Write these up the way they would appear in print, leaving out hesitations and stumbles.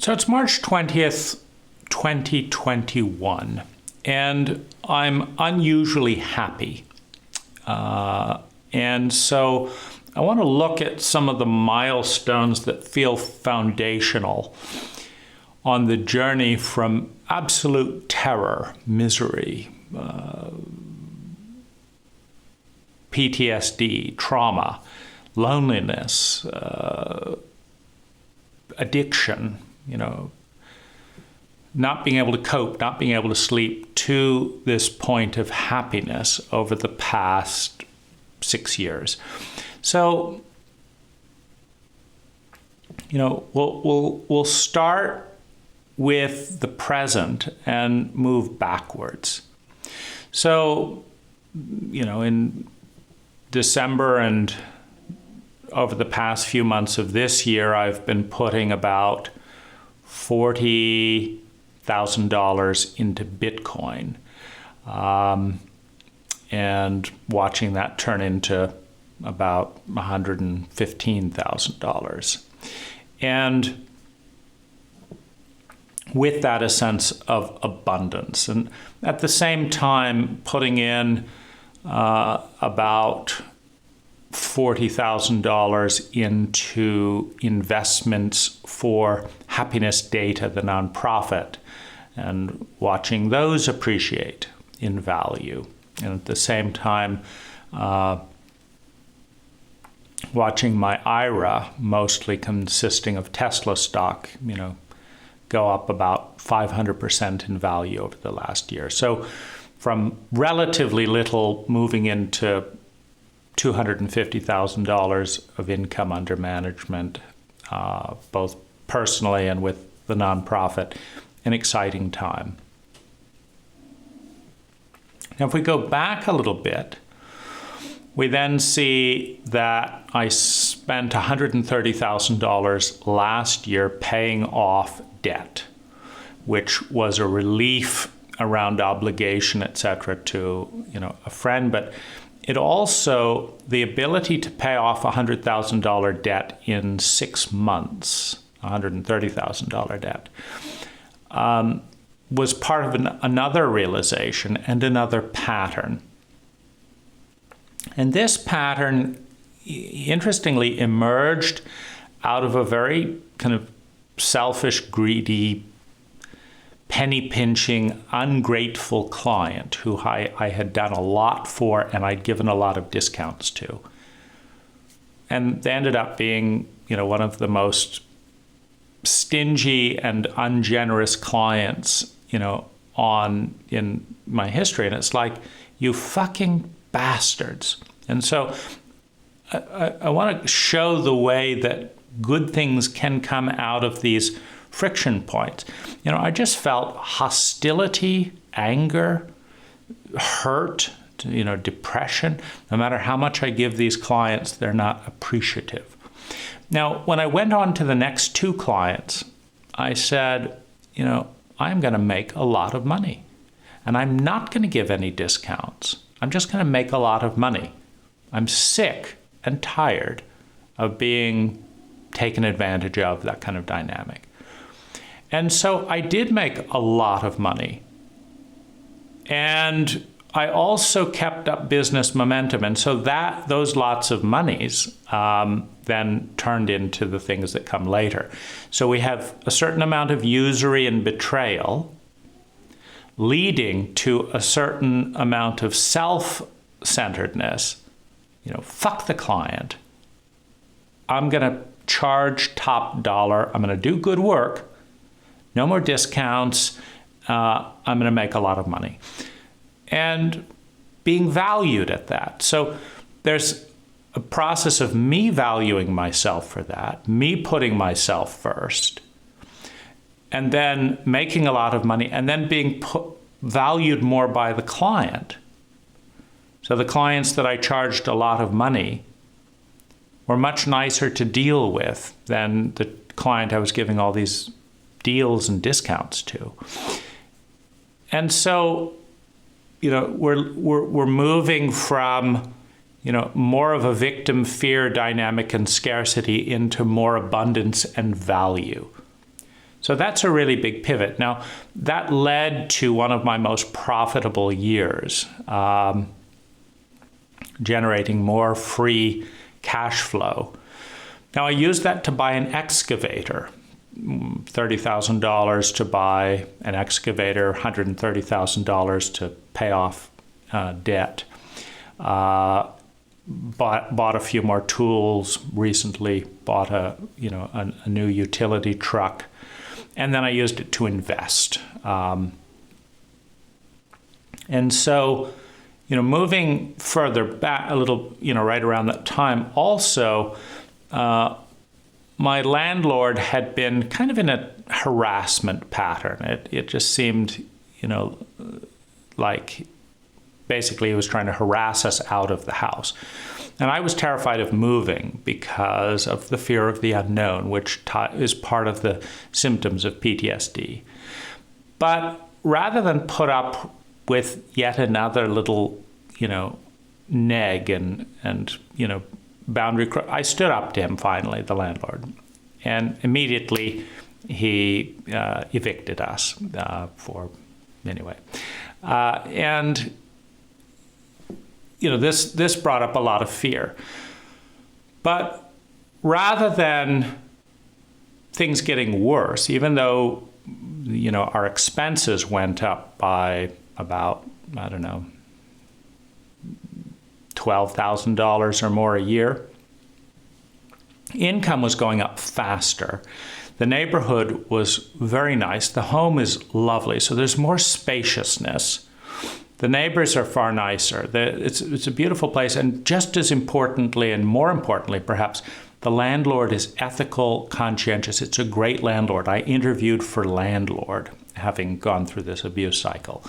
So it's March 20th, 2021, and I'm unusually happy. And so I want to look at some of the milestones that feel foundational on the journey from absolute terror, misery, PTSD, trauma, loneliness, addiction, not being able to cope, not being able to sleep, to this point of happiness over the past 6 years. So, we'll start with the present and move backwards. So, in December and over the past few months of this year, I've been putting about $40,000 into Bitcoin, and watching that turn into about $115,000. And with that, a sense of abundance. And at the same time, putting in about $40,000 into investments for Happiness Data, the nonprofit, and watching those appreciate in value. And at the same time, watching my IRA, mostly consisting of Tesla stock, go up about 500% in value over the last year. So from relatively little moving into $250,000 of income under management, both personally and with the nonprofit, an exciting time. Now, if we go back a little bit, we then see that I spent $130,000 last year paying off debt, which was a relief around obligation, etc., to a friend, but it also, the ability to pay off $100,000 debt in 6 months, $130,000 debt, was part of another realization and another pattern. And this pattern, interestingly, emerged out of a very kind of selfish, greedy, penny-pinching, ungrateful client who I had done a lot for and I'd given a lot of discounts to. And they ended up being, one of the most stingy and ungenerous clients, in my history. And it's like, you fucking bastards. And so I want to show the way that good things can come out of these friction points. I just felt hostility, anger, hurt, depression. No matter how much I give these clients, they're not appreciative. Now, when I went on to the next 2 clients, I said, I'm going to make a lot of money, and I'm not going to give any discounts. I'm just going to make a lot of money. I'm sick and tired of being taken advantage of, that kind of dynamic. And so I did make a lot of money. And I also kept up business momentum. And so those lots of monies then turned into the things that come later. So we have a certain amount of usury and betrayal leading to a certain amount of self-centeredness. Fuck the client. I'm going to charge top dollar. I'm going to do good work. No more discounts. I'm going to make a lot of money. And being valued at that. So there's a process of me valuing myself for that, me putting myself first, and then making a lot of money, and then being valued more by the client. So the clients that I charged a lot of money were much nicer to deal with than the client I was giving all these deals and discounts to. And so, we're moving from, more of a victim fear dynamic and scarcity into more abundance and value. So that's a really big pivot. Now, that led to one of my most profitable years, generating more free cash flow. Now, I used that to buy an excavator, $30,000 to buy an excavator, $130,000 to pay off debt. Bought a few more tools recently, bought a new utility truck, and then I used it to invest. And so, moving further back a little, right around that time, also, my landlord had been kind of in a harassment pattern. It just seemed, like basically he was trying to harass us out of the house. And I was terrified of moving because of the fear of the unknown, which is part of the symptoms of PTSD. But rather than put up with yet another little, neg and boundary, I stood up to him finally, the landlord. And immediately he evicted us and this brought up a lot of fear. But rather than things getting worse, even though, our expenses went up by about, $12,000 or more a year, income was going up faster. The neighborhood was very nice. The home is lovely, so there's more spaciousness. The neighbors are far nicer. It's a beautiful place, and just as importantly, and more importantly perhaps, the landlord is ethical, conscientious. It's a great landlord. I interviewed for landlord, having gone through this abuse cycle.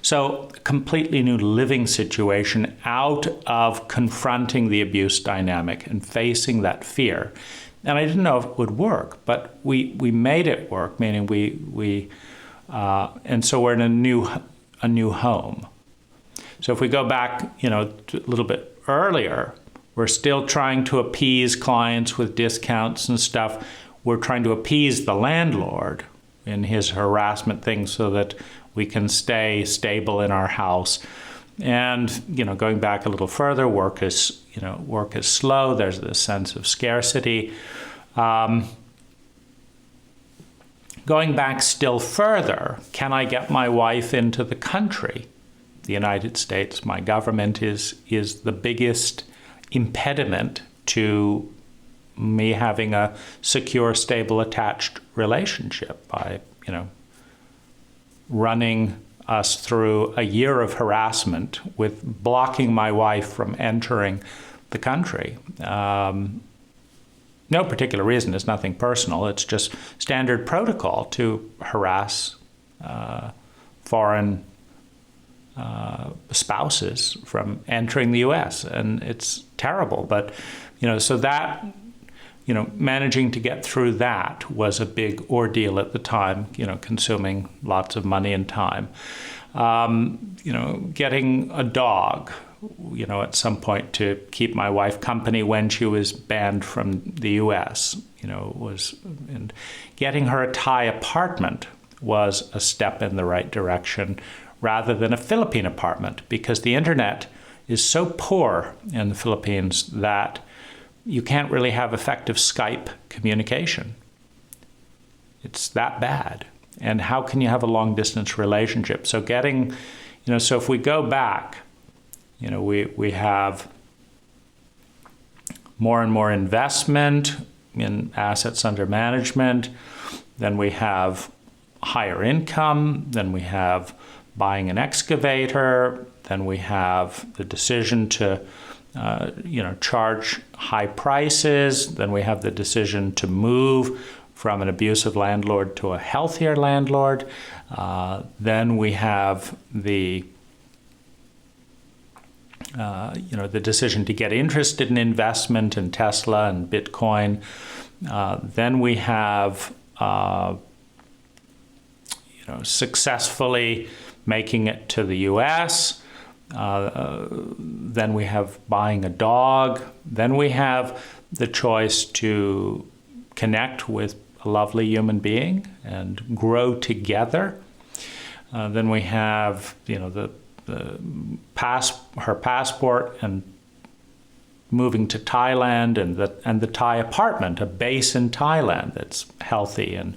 So a completely new living situation out of confronting the abuse dynamic and facing that fear. And I didn't know if it would work, but we made it work, meaning and so we're in a new home. So if we go back, a little bit earlier, we're still trying to appease clients with discounts and stuff. We're trying to appease the landlord in his harassment thing so that we can stay stable in our house. And, going back a little further, work is slow. There's this sense of scarcity. Going back still further, can I get my wife into the country? The United States, my government is the biggest impediment to me having a secure, stable, attached relationship by, running us through a year of harassment with blocking my wife from entering the country. No particular reason. It's nothing personal. It's just standard protocol to harass foreign spouses from entering the U.S. And it's terrible. But, so that, managing to get through that was a big ordeal at the time, consuming lots of money and time. Getting a dog, at some point to keep my wife company when she was banned from the U.S., and getting her a Thai apartment was a step in the right direction rather than a Philippine apartment, because the internet is so poor in the Philippines that you can't really have effective Skype communication. It's that bad. And how can you have a long-distance relationship? So getting, so if we go back, we have more and more investment in assets under management, then we have higher income, then we have buying an excavator, then we have the decision to charge high prices, then we have the decision to move from an abusive landlord to a healthier landlord, then we have the decision to get interested in investment in Tesla and Bitcoin. Then we have successfully making it to the U.S. Then we have buying a dog. Then we have the choice to connect with a lovely human being and grow together. Then we have, her passport and moving to Thailand, and the Thai apartment, a base in Thailand that's healthy. And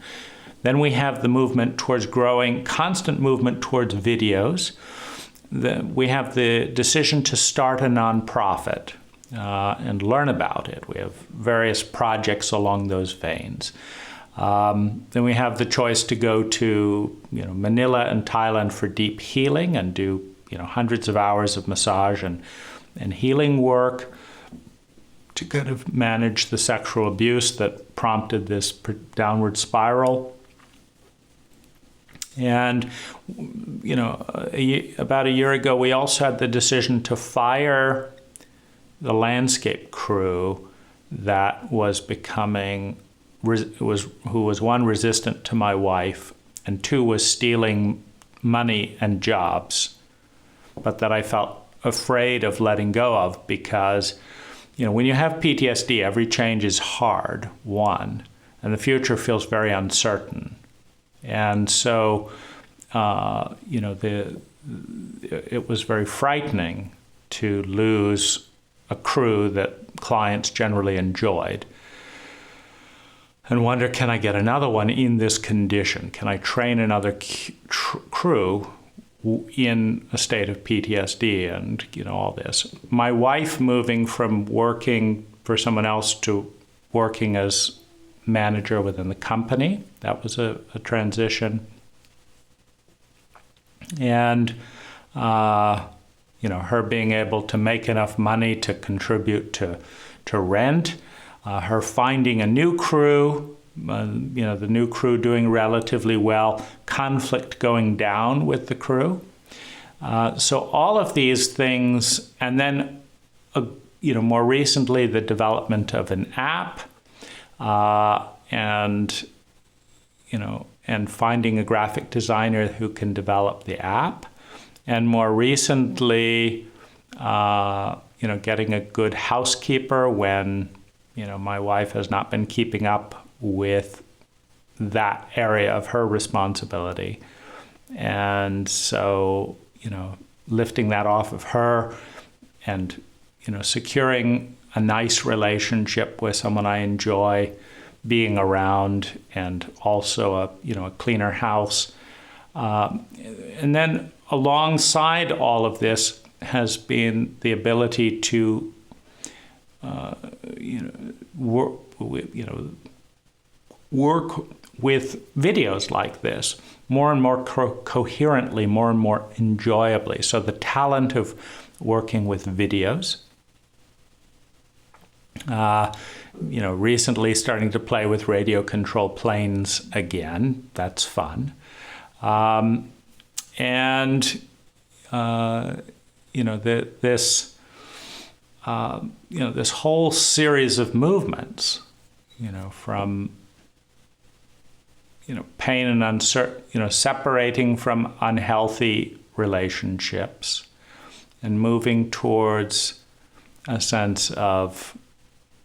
then we have the movement towards constant movement towards videos. We have the decision to start a nonprofit and learn about it. We have various projects along those veins. Then we have the choice to go to Manila and Thailand for deep healing and do hundreds of hours of massage and healing work to kind of manage the sexual abuse that prompted this downward spiral. And about a year ago, we also had the decision to fire the landscape crew that was who was one, resistant to my wife, and two, was stealing money and jobs, but that I felt afraid of letting go of because, when you have PTSD, every change is hard, one, and the future feels very uncertain. And so, it was very frightening to lose a crew that clients generally enjoyed and wonder, can I get another one in this condition? Can I train another crew in a state of PTSD and, all this? My wife moving from working for someone else to working as manager within the company, that was a transition. And, her being able to make enough money to contribute to rent, her finding a new crew, the new crew doing relatively well, conflict going down with the crew. So all of these things, and then, more recently, the development of an app, and finding a graphic designer who can develop the app. And more recently, getting a good housekeeper when, my wife has not been keeping up with that area of her responsibility. And so, lifting that off of her and, securing a nice relationship with someone I enjoy being around, and also a cleaner house. And then alongside all of this has been the ability to work with videos like this more and more coherently, more and more enjoyably. So the talent of working with videos. Recently starting to play with radio control planes again. That's fun. This whole series of movements, from, pain and uncertainty, separating from unhealthy relationships and moving towards a sense of,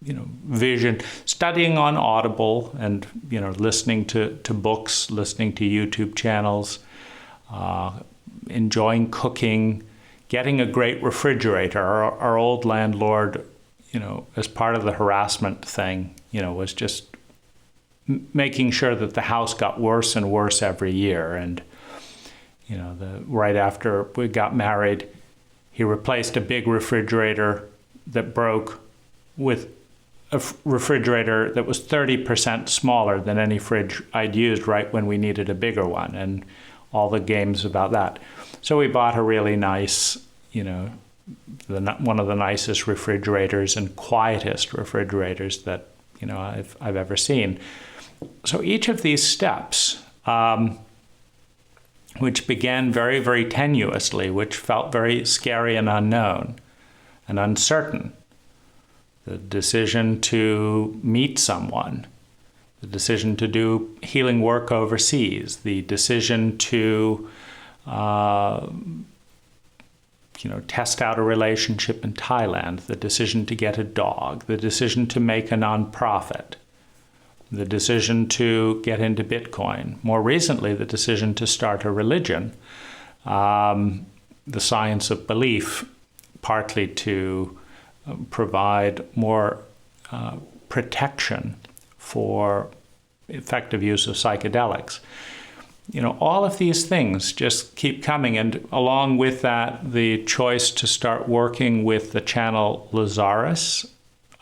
vision, studying on Audible and, listening to books, listening to YouTube channels, enjoying cooking, getting a great refrigerator. Our old landlord, as part of the harassment thing, was just making sure that the house got worse and worse every year. And, right after we got married, he replaced a big refrigerator that broke with a refrigerator that was 30% smaller than any fridge I'd used right when we needed a bigger one, and all the games about that. So we bought a really nice, one of the nicest refrigerators and quietest refrigerators that, I've ever seen. So each of these steps, which began very, very tenuously, which felt very scary and unknown and uncertain, the decision to meet someone, the decision to do healing work overseas, the decision to, test out a relationship in Thailand, the decision to get a dog, the decision to make a nonprofit. the decision to get into Bitcoin, more recently, the decision to start a religion, the science of belief, partly to provide more protection for effective use of psychedelics. All of these things just keep coming. And along with that, the choice to start working with the channel Lazarus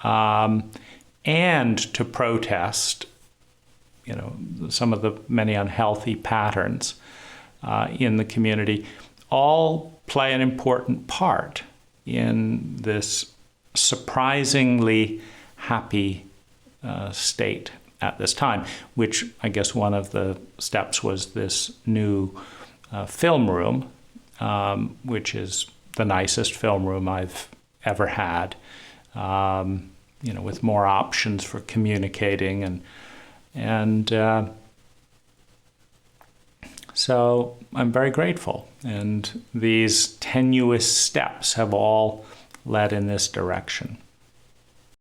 and to protest, some of the many unhealthy patterns in the community, all play an important part in this surprisingly happy state at this time, which I guess one of the steps was this new film room, which is the nicest film room I've ever had, with more options for communicating. And so I'm very grateful. And these tenuous steps have all led in this direction.